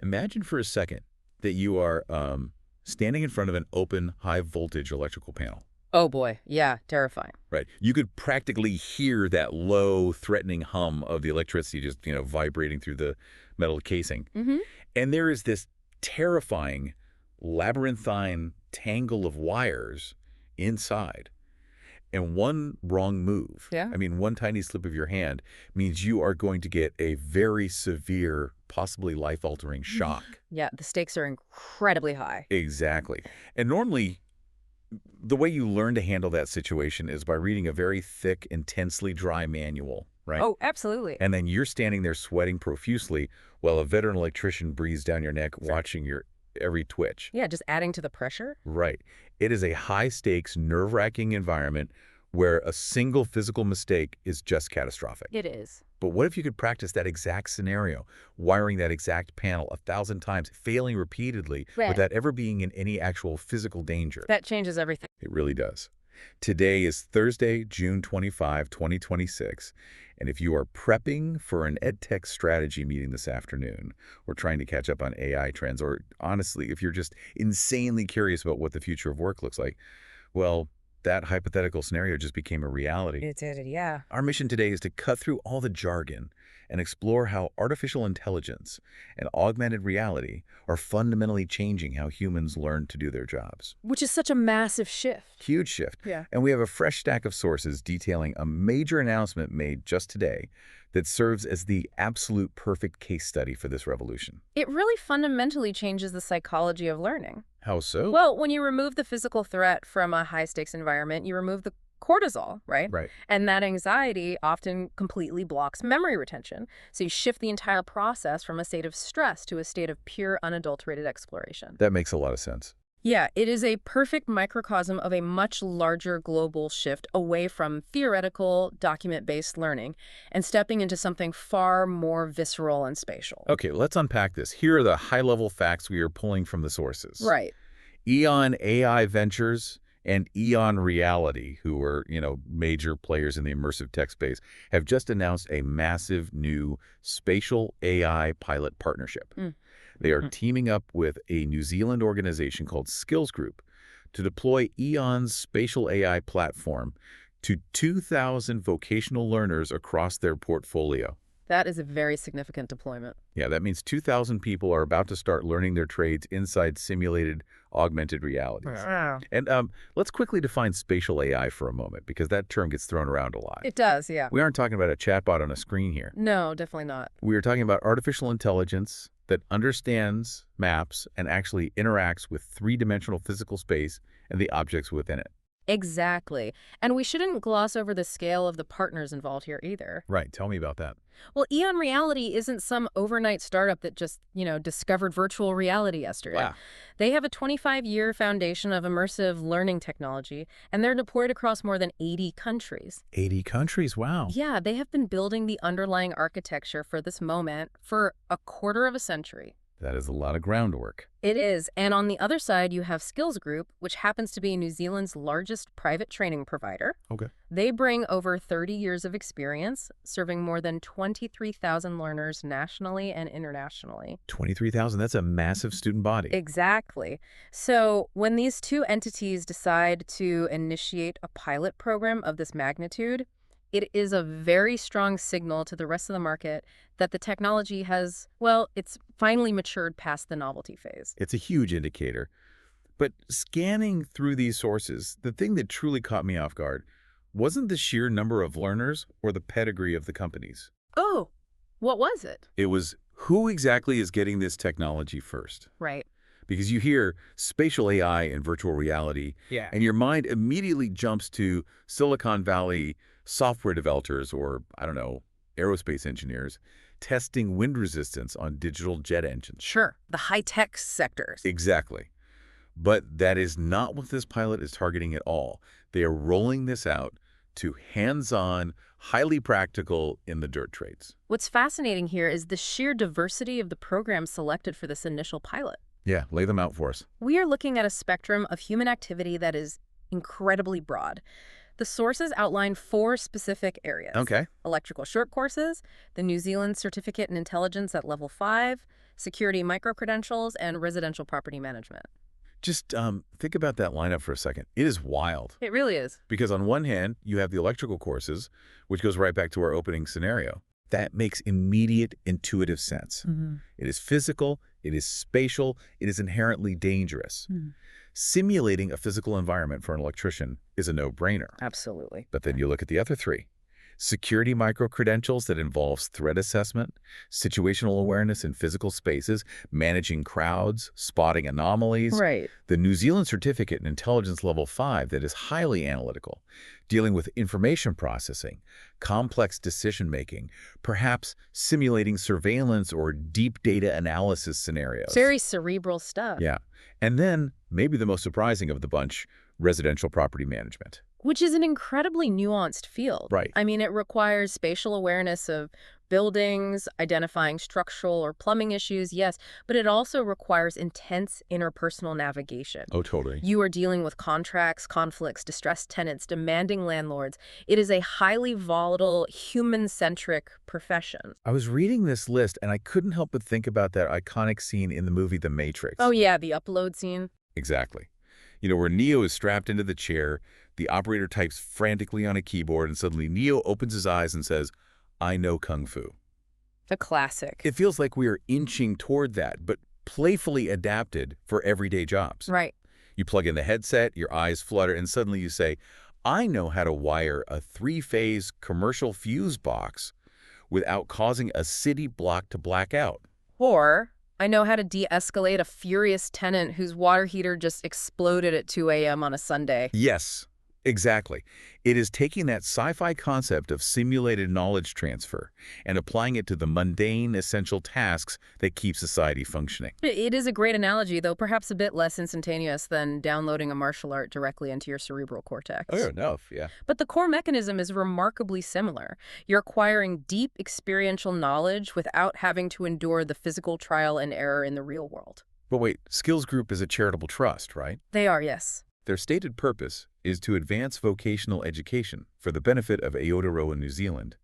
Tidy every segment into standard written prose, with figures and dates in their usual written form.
Imagine for a second that you are standing in front of an open, high-voltage electrical panel, Oh boy, yeah, terrifying. right? You could practically hear that low, threatening hum of the electricity just, vibrating through the metal casing. Mm-hmm. And there is this terrifying, labyrinthine tangle of wires inside. And one wrong move, Yeah. I mean, one tiny slip of your hand means you are going to get a very severe, possibly life-altering shock. Yeah, the stakes are incredibly high. Exactly. And normally, the way you learn to handle that situation is by reading a very thick, intensely dry manual, right? Oh, absolutely. And then you're standing there sweating profusely while a veteran electrician breathes down your neck, watching your every twitch. Yeah, just adding to the pressure. Right. It is a high-stakes, nerve-wracking environment where a single physical mistake is just catastrophic. It is. But what if you could practice that exact scenario, wiring that exact panel 1,000 times, failing repeatedly Right. without ever being in any actual physical danger? That changes everything. It really does. Today is Thursday, June 25, 2026, and if you are prepping for an EdTech strategy meeting this afternoon, or trying to catch up on AI trends, or honestly, if you're just insanely curious about what the future of work looks like, well, that hypothetical scenario just became a reality. It did, yeah. Our mission today is to cut through all the jargon and explore how artificial intelligence and augmented reality are fundamentally changing how humans learn to do their jobs. Which is such a massive shift. Huge shift. Yeah. And we have a fresh stack of sources detailing a major announcement made just today that serves as the absolute perfect case study for this revolution. It really fundamentally changes the psychology of learning. How so? Well, when you remove the physical threat from a high-stakes environment, you remove the cortisol, right? Right. And that anxiety often completely blocks memory retention. So you shift the entire process from a state of stress to a state of pure, unadulterated exploration. That makes a lot of sense. Yeah, it is a perfect microcosm of a much larger global shift away from theoretical, document-based learning and stepping into something far more visceral and spatial. Okay, let's unpack this. Here are the high-level facts we are pulling from the sources. Right. EON AI Ventures and EON Reality, who are, major players in the immersive tech space, have just announced a massive new spatial AI pilot partnership. They are teaming up with a New Zealand organization called Skills Group to deploy EON's spatial AI platform to 2,000 vocational learners across their portfolio. That is a very significant deployment. Yeah, that means 2,000 people are about to start learning their trades inside simulated augmented realities. Wow. And let's quickly define spatial AI for a moment, because that term gets thrown around a lot. It does, yeah. We aren't talking about a chatbot on a screen here. No, definitely not. We are talking about artificial intelligence that understands, maps, and actually interacts with three-dimensional physical space and the objects within it. Exactly. And we shouldn't gloss over the scale of the partners involved here either. Right. Tell me about that. Well, EON Reality isn't some overnight startup that just, discovered virtual reality yesterday. Wow. They have a 25-year foundation of immersive learning technology, and they're deployed across more than 80 countries. 80 countries. Wow. Yeah, they have been building the underlying architecture for this moment for a quarter of a century. That is a lot of groundwork. It is. And on the other side, you have Skills Group, which happens to be New Zealand's largest private training provider. Okay. They bring over 30 years of experience, serving more than 23,000 learners nationally and internationally. 23,000. That's a massive student body. Exactly. So when these two entities decide to initiate a pilot program of this magnitude, it is a very strong signal to the rest of the market that the technology has, well, it's finally matured past the novelty phase. It's a huge indicator. But scanning through these sources, the thing that truly caught me off guard wasn't the sheer number of learners or the pedigree of the companies. Oh, what was it? It was who exactly is getting this technology first. Right. Because you hear spatial AI and virtual reality, Yeah. and your mind immediately jumps to Silicon Valley software developers or, I don't know, aerospace engineers testing wind resistance on digital jet engines. Sure. The high-tech sectors. Exactly. But that is not what this pilot is targeting at all. They are rolling this out to hands-on, highly practical in the dirt trades. What's fascinating here is the sheer diversity of the programs selected for this initial pilot. Yeah, lay them out for us. We are looking at a spectrum of human activity that is incredibly broad. The sources outline 4 specific areas. Okay. Electrical short courses, the New Zealand Certificate in Intelligence at Level 5, security micro-credentials, and residential property management. Just think about that lineup for a second. It is wild. It really is. Because on one hand, you have the electrical courses, which goes right back to our opening scenario. That makes immediate intuitive sense. It is physical, it is spatial, it is inherently dangerous. Simulating a physical environment for an electrician is a no-brainer. Absolutely. But then you look at the other three. Security micro-credentials that involves threat assessment, situational awareness in physical spaces, managing crowds, spotting anomalies. Right. The New Zealand certificate in intelligence level 5 that is highly analytical, dealing with information processing, complex decision-making, perhaps simulating surveillance or deep data analysis scenarios. Very cerebral stuff. Yeah. And then, maybe the most surprising of the bunch, residential property management. Which is an incredibly nuanced field. Right. I mean, it requires spatial awareness of buildings, identifying structural or plumbing issues, yes, but it also requires intense interpersonal navigation. Oh, totally. You are dealing with contracts, conflicts, distressed tenants, demanding landlords. It is a highly volatile, human-centric profession. I was reading this list, and I couldn't help but think about that iconic scene in the movie The Matrix. Oh yeah, the upload scene. Exactly. You know, where Neo is strapped into the chair, the operator types frantically on a keyboard, and suddenly Neo opens his eyes and says, "I know Kung Fu." A classic. It feels like we are inching toward that, but playfully adapted for everyday jobs. Right. You plug in the headset, your eyes flutter, and suddenly you say, "I know how to wire a 3-phase commercial fuse box without causing a city block to black out." Or, I know how to de-escalate a furious tenant whose water heater just exploded at 2 a.m. on a Sunday. Yes, exactly. It is taking that sci-fi concept of simulated knowledge transfer and applying it to the mundane, essential tasks that keep society functioning. It is a great analogy, though perhaps a bit less instantaneous than downloading a martial art directly into your cerebral cortex. Oh, enough, yeah. But the core mechanism is remarkably similar. You're acquiring deep experiential knowledge without having to endure the physical trial and error in the real world. But wait, Skills Group is a charitable trust, right? They are, yes. Their stated purpose is to advance vocational education for the benefit of Aotearoa New Zealand,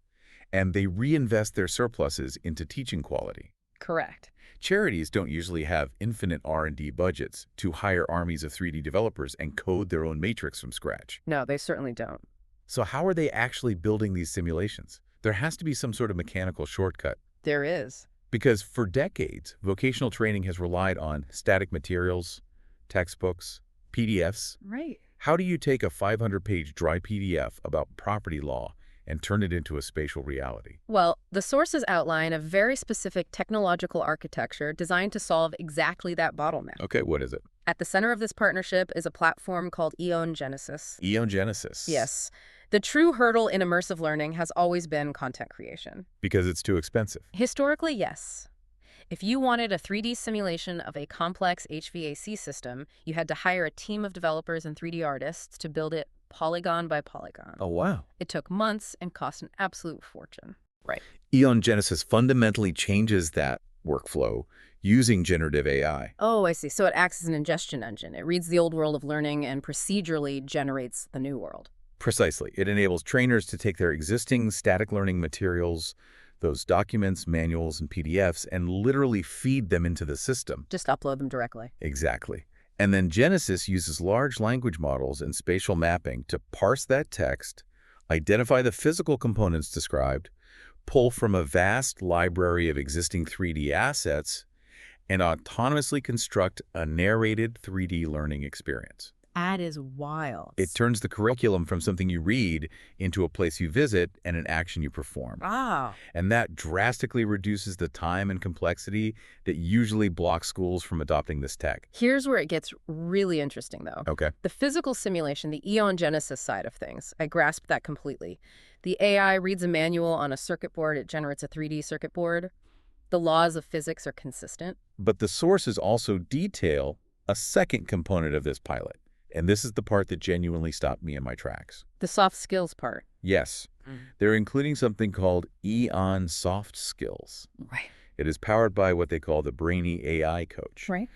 and they reinvest their surpluses into teaching quality. Correct. Charities don't usually have infinite R&D budgets to hire armies of 3D developers and code their own matrix from scratch. No, they certainly don't. So how are they actually building these simulations? There has to be some sort of mechanical shortcut. There is. Because for decades, vocational training has relied on static materials, textbooks, PDFs. Right. How do you take a 500-page dry PDF about property law and turn it into a spatial reality? Well, the sources outline a very specific technological architecture designed to solve exactly that bottleneck. Okay, what is it? At the center of this partnership is a platform called EON Genesis. EON Genesis. Yes. The true hurdle in immersive learning has always been content creation. Because it's too expensive. Historically, yes. If you wanted a 3D simulation of a complex HVAC system, you had to hire a team of developers and 3D artists to build it polygon by polygon. Oh, wow. It took months and cost an absolute fortune. Right. EON Genesis fundamentally changes that workflow using generative AI. Oh, I see. So it acts as an ingestion engine. It reads the old world of learning and procedurally generates the new world. Precisely. It enables trainers to take their existing static learning materials, those documents, manuals, and PDFs, and literally feed them into the system. Just upload them directly. Exactly. And then Genesis uses large language models and spatial mapping to parse that text, identify the physical components described, pull from a vast library of existing 3D assets, and autonomously construct a narrated 3D learning experience. That is wild. It turns the curriculum from something you read into a place you visit and an action you perform. Wow. And that drastically reduces the time and complexity that usually blocks schools from adopting this tech. Here's where it gets really interesting, though. Okay. The physical simulation, the EON Genesis side of things, I grasp that completely. The AI reads a manual on a circuit board. It generates a 3D circuit board. The laws of physics are consistent. But the sources also detail a second component of this pilot. And this is the part that genuinely stopped me in my tracks. The soft skills part. Yes. They're including something called EON SoftSkills. Right. It is powered by what they call the Brainy AI Coach. Right.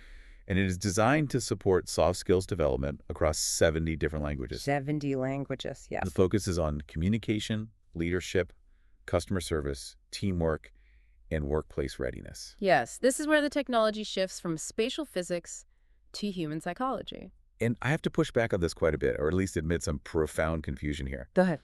And it is designed to support soft skills development across 70 different languages. 70 languages, yes. The focus is on communication, leadership, customer service, teamwork, and workplace readiness. Yes, this is where the technology shifts from spatial physics to human psychology. And I have to push back on this quite a bit, or at least admit some profound confusion here. Go ahead.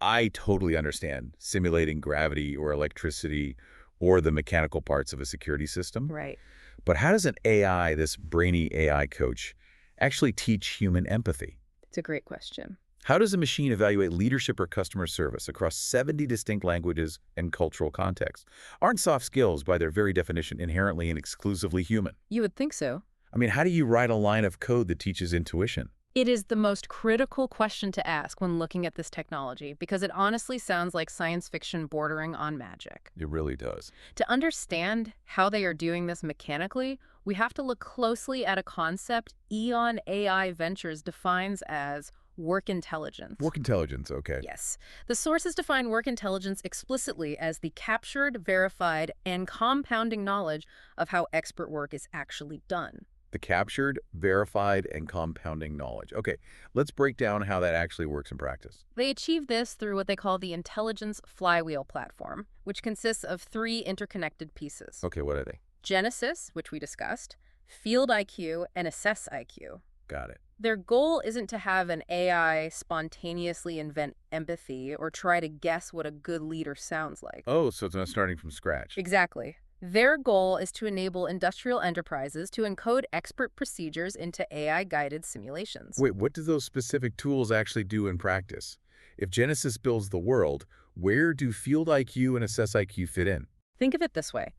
I totally understand simulating gravity or electricity or the mechanical parts of a security system. Right. But how does an AI, this brainy AI coach, actually teach human empathy? It's a great question. How does a machine evaluate leadership or customer service across 70 distinct languages and cultural contexts? Aren't soft skills, by their very definition, inherently and exclusively human? You would think so. I mean, how do you write a line of code that teaches intuition? It is the most critical question to ask when looking at this technology because it honestly sounds like science fiction bordering on magic. It really does. To understand how they are doing this mechanically, we have to look closely at a concept EON AI Ventures defines as work intelligence. Work intelligence, okay. Yes. The sources define work intelligence explicitly as the captured, verified, and compounding knowledge of how expert work is actually done. The captured, verified, and compounding knowledge. Okay, let's break down how that actually works in practice. They achieve this through what they call the Intelligence Flywheel platform, which consists of three interconnected pieces. Okay, what are they? Genesis, which we discussed, Field IQ, and Assess IQ. Got it. Their goal isn't to have an AI spontaneously invent empathy or try to guess what a good leader sounds like. Oh, so it's not starting from scratch. Exactly. Their goal is to enable industrial enterprises to encode expert procedures into AI-guided simulations. Wait, what do those specific tools actually do in practice? If Genesis builds the world, where do Field IQ and Assess IQ fit in? Think of it this way.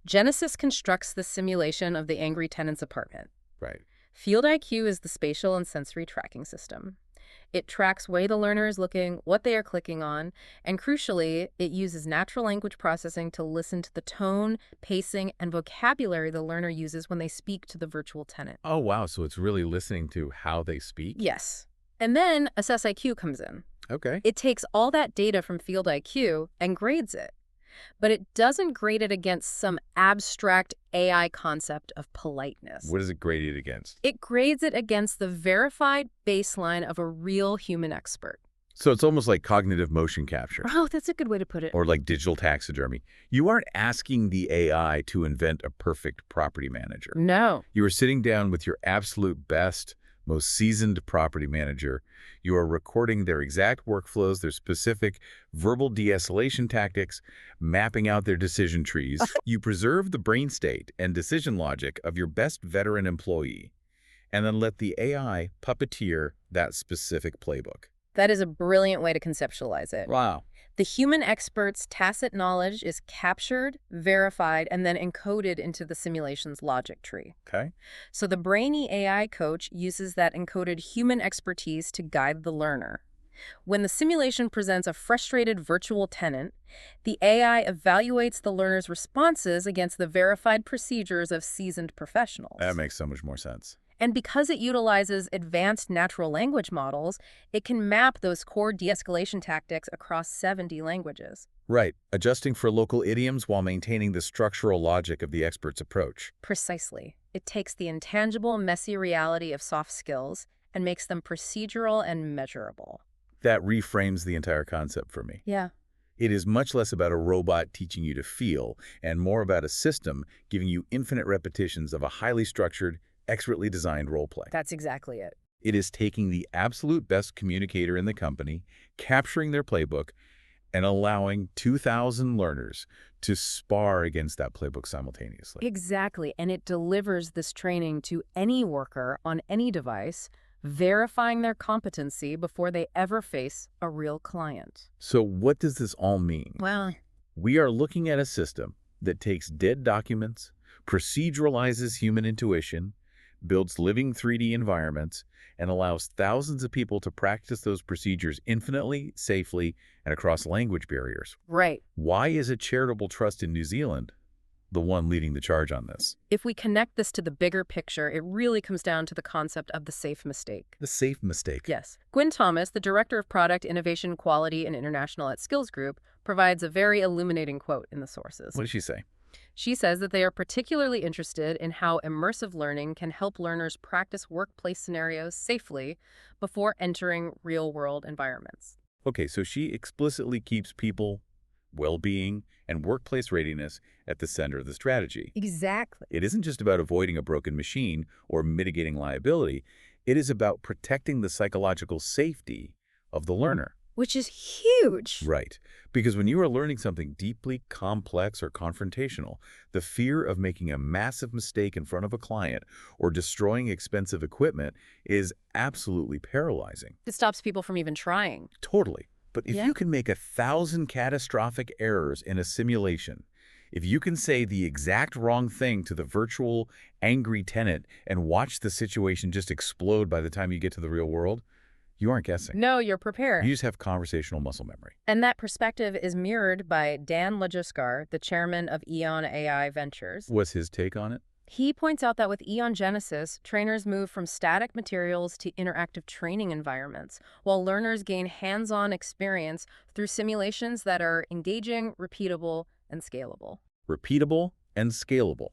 Genesis constructs the simulation of the angry tenant's apartment. Right. Field IQ is the spatial and sensory tracking system. It tracks where the learner is looking, what they are clicking on, and crucially, it uses natural language processing to listen to the tone, pacing, and vocabulary the learner uses when they speak to the virtual tenant. Oh, wow, so it's really listening to how they speak? Yes. And then Assess IQ comes in. Okay. It takes all that data from Field IQ and grades it. But it doesn't grade it against some abstract AI concept of politeness. What is it graded against? It grades it against the verified baseline of a real human expert. So it's almost like cognitive motion capture. Oh, that's a good way to put it. Or like digital taxidermy. You aren't asking the AI to invent a perfect property manager. No. You are sitting down with your absolute best, most seasoned property manager. You are recording their exact workflows, their specific verbal de-escalation tactics, mapping out their decision trees. You preserve the brain state and decision logic of your best veteran employee, and then let the AI puppeteer that specific playbook. That is a brilliant way to conceptualize it. Wow. The human expert's tacit knowledge is captured, verified, and then encoded into the simulation's logic tree. Okay. So the brainy AI coach uses that encoded human expertise to guide the learner. When the simulation presents a frustrated virtual tenant, the AI evaluates the learner's responses against the verified procedures of seasoned professionals. That makes so much more sense. And because it utilizes advanced natural language models, it can map those core de-escalation tactics across 70 languages. Right, adjusting for local idioms while maintaining the structural logic of the expert's approach. Precisely. It takes the intangible, messy reality of soft skills and makes them procedural and measurable. That reframes the entire concept for me. Yeah. It is much less about a robot teaching you to feel and more about a system giving you infinite repetitions of a highly structured, expertly designed role play. That's exactly it. It is taking the absolute best communicator in the company, capturing their playbook, and allowing 2,000 learners to spar against that playbook simultaneously. Exactly. And it delivers this training to any worker on any device, verifying their competency before they ever face a real client. So what does this all mean? Well, We are looking at a system that takes dead documents, proceduralizes human intuition, builds living 3D environments, and allows thousands of people to practice those procedures infinitely, safely, and across language barriers. right. Why is a charitable trust in New Zealand the one leading the charge on this? If we connect this to the bigger picture, it really comes down to the concept of the safe mistake. The safe mistake. Yes. Gwen Thomas, the Director of Product Innovation, Quality, and International at Skills Group, provides a very illuminating quote in the sources. What does she say? She says that they are particularly interested in how immersive learning can help learners practice workplace scenarios safely before entering real-world environments. Okay, so she explicitly keeps people, well-being, and workplace readiness at the center of the strategy. Exactly. It isn't just about avoiding a broken machine or mitigating liability. It is about protecting the psychological safety of the learner. Which is huge. Right. Because when you are learning something deeply complex or confrontational, the fear of making a massive mistake in front of a client or destroying expensive equipment is absolutely paralyzing. It stops people from even trying. Totally. But if Yeah. you can make 1,000 catastrophic errors in a simulation, if you can say the exact wrong thing to the virtual angry tenant and watch the situation just explode by the time you get to the real world, you aren't guessing. No, you're prepared. You just have conversational muscle memory. And that perspective is mirrored by Dan Lajuskar, the chairman of EON AI Ventures. What's his take on it? He points out that with EON Genesis, trainers move from static materials to interactive training environments, while learners gain hands-on experience through simulations that are engaging, repeatable, and scalable. Repeatable and scalable.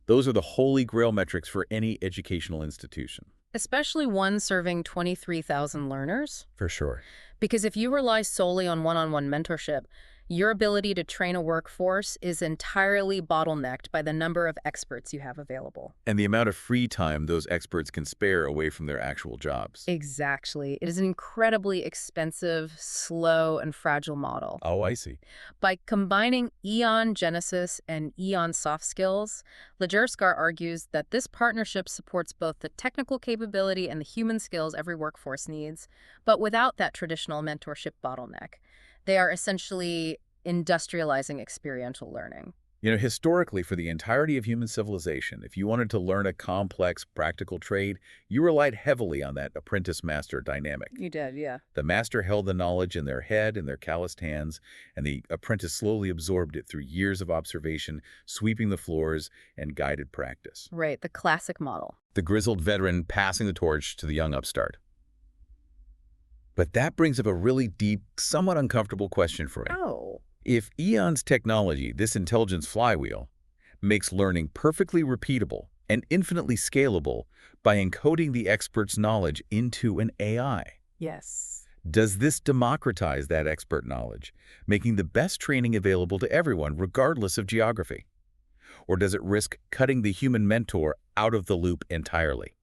Those are the holy grail metrics for any educational institution. Especially one serving 23,000 learners. For sure. Because if you rely solely on one-on-one mentorship, your ability to train a workforce is entirely bottlenecked by the number of experts you have available. And the amount of free time those experts can spare away from their actual jobs. Exactly. It is an incredibly expensive, slow, and fragile model. Oh, I see. By combining EON Genesis and EON SoftSkills, Lajerskar argues that this partnership supports both the technical capability and the human skills every workforce needs, but without that traditional mentorship bottleneck. They are essentially industrializing experiential learning. You know, historically, for the entirety of human civilization, if you wanted to learn a complex, practical trade, you relied heavily on that apprentice-master dynamic. You did, yeah. The master held the knowledge in their head and their calloused hands, and the apprentice slowly absorbed it through years of observation, sweeping the floors, and guided practice. Right, the classic model. The grizzled veteran passing the torch to the young upstart. But that brings up a really deep, somewhat uncomfortable question for me. Oh. If EON's technology, this intelligence flywheel, makes learning perfectly repeatable and infinitely scalable by encoding the expert's knowledge into an AI, Yes. does this democratize that expert knowledge, making the best training available to everyone regardless of geography? Or does it risk cutting the human mentor out of the loop entirely?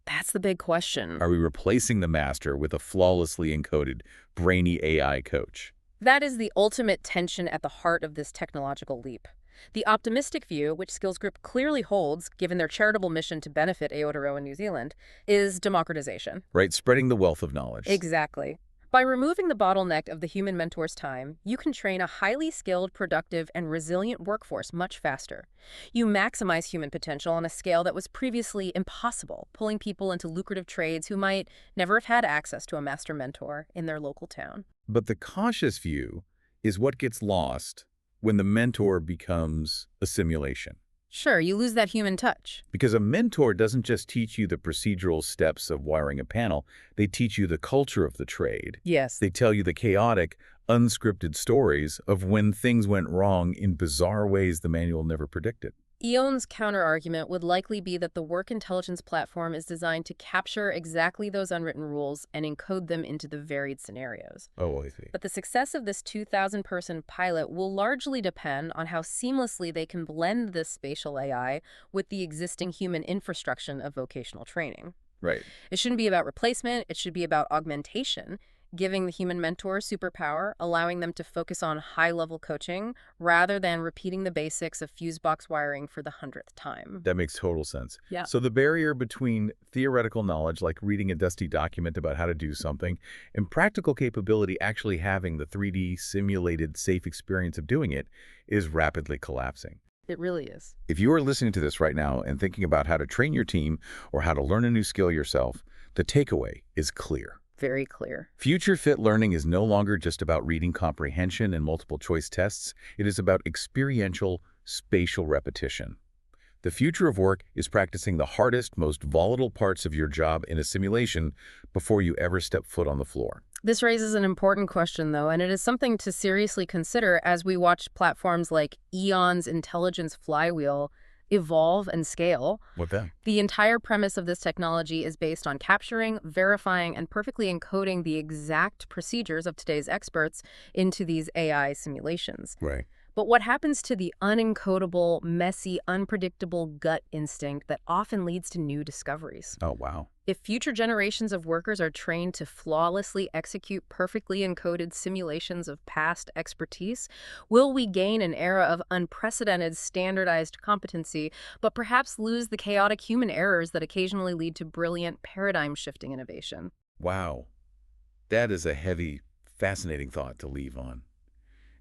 That's the big question. Are we replacing the master with a flawlessly encoded, brainy AI coach? That is the ultimate tension at the heart of this technological leap. The optimistic view, which Skills Group clearly holds, given their charitable mission to benefit Aotearoa New Zealand, is democratization. Right, spreading the wealth of knowledge. Exactly. By removing the bottleneck of the human mentor's time, you can train a highly skilled, productive, and resilient workforce much faster. You maximize human potential on a scale that was previously impossible, pulling people into lucrative trades who might never have had access to a master mentor in their local town. But the cautious view is what gets lost when the mentor becomes a simulation. Sure, you lose that human touch. Because a mentor doesn't just teach you the procedural steps of wiring a panel, they teach you the culture of the trade. Yes. They tell you the chaotic, unscripted stories of when things went wrong in bizarre ways the manual never predicted. EON's counterargument would likely be that the work intelligence platform is designed to capture exactly those unwritten rules and encode them into the varied scenarios. Oh, I see. But the success of this 2,000-person pilot will largely depend on how seamlessly they can blend this spatial AI with the existing human infrastructure of vocational training. Right. It shouldn't be about replacement, it should be about augmentation, giving the human mentor superpower, allowing them to focus on high-level coaching rather than repeating the basics of fuse box wiring for the 100th time. That makes total sense. Yeah. So the barrier between theoretical knowledge, like reading a dusty document about how to do something, and practical capability actually having the 3D simulated safe experience of doing it is rapidly collapsing. It really is. If you are listening to this right now and thinking about how to train your team or how to learn a new skill yourself, the takeaway is clear. Very clear. Future fit learning is no longer just about reading comprehension and multiple choice tests. It is about experiential, spatial repetition. The future of work is practicing the hardest, most volatile parts of your job in a simulation before you ever step foot on the floor. This raises an important question, though, and it is something to seriously consider as we watch platforms like EON's intelligence flywheel evolve and scale. What then? The entire premise of this technology is based on capturing, verifying, and perfectly encoding the exact procedures of today's experts into these AI simulations. Right. But what happens to the unencodable, messy, unpredictable gut instinct that often leads to new discoveries? Oh, wow. If future generations of workers are trained to flawlessly execute perfectly encoded simulations of past expertise, will we gain an era of unprecedented standardized competency, but perhaps lose the chaotic human errors that occasionally lead to brilliant paradigm-shifting innovation? Wow. That is a heavy, fascinating thought to leave on.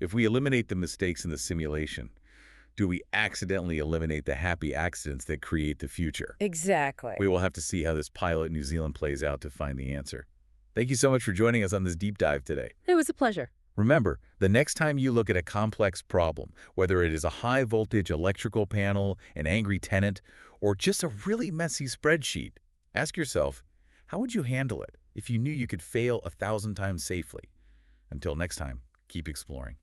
If we eliminate the mistakes in the simulation, do we accidentally eliminate the happy accidents that create the future? We Exactly. will have to see how this pilot in New Zealand plays out to find the answer. Thank you so much for joining us on this deep dive today. It was a pleasure. Remember, the next time you look at a complex problem, whether it is a high-voltage electrical panel, an angry tenant, or just a really messy spreadsheet, ask yourself, how would you handle it if you knew you could fail 1,000 times safely? Until next time, keep exploring.